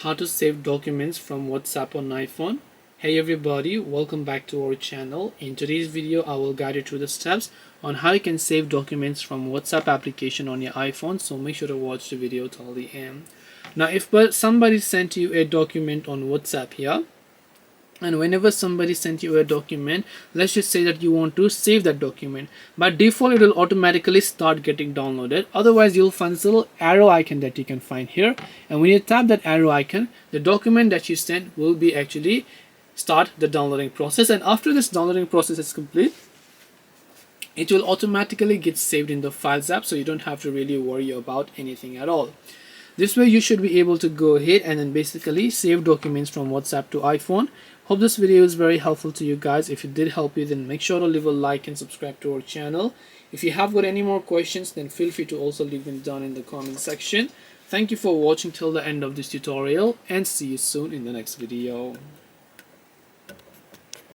how to save documents from WhatsApp on iPhone. Hey everybody, welcome back to our channel. In today's video, I will guide you through the steps on how you can save documents from WhatsApp application on your iPhone, so make sure to watch the video till the end. Now, if somebody sent you a document on WhatsApp here, and whenever somebody sent you a document, let's just say that you want to save that document, by default it will automatically start getting downloaded. Otherwise, you'll find this little arrow icon that you can find here, and when you tap that arrow icon, the document that you sent will be actually start the downloading process. And after this downloading process is complete, it will automatically get saved in the Files app, so you don't have to really worry about anything at all. This way you should be able to go ahead and then basically save documents from WhatsApp to iPhone. Hope this video is very helpful to you guys. If it did help you, then make sure to leave a like and subscribe to our channel. If you have got any more questions, then feel free to also leave them down in the comment section. Thank you for watching till the end of this tutorial, and see you soon in the next video.